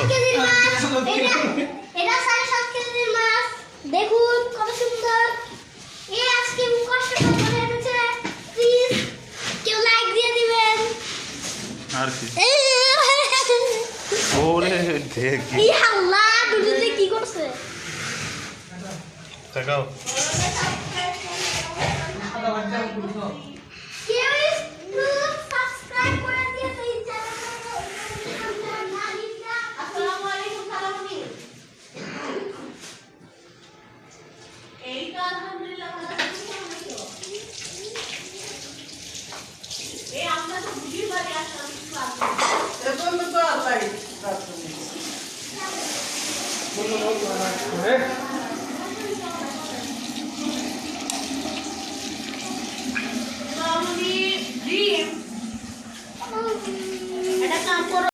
কেজির মাছ এটা 7.5 কেজির মাছ দেখুন কত সুন্দর এই আজকে কষ্ট করে এনেছে প্লিজ কেউ লাইক দিয়ে দিবেন আর কি ওরে দেখি এই আল্লাহ দুজনে কি করছে তাকাও কেউ একটু সাবস্ক্রাইব করে দিয়ে এই চ্যানেলটা আসসালামু আলাইকুম সালামনি এই তো আলহামদুলিল্লাহ ভালো আছি এই আমরা তো বুঝি বাড়ি আসলাম কিছু আছে এখন তো আর তাই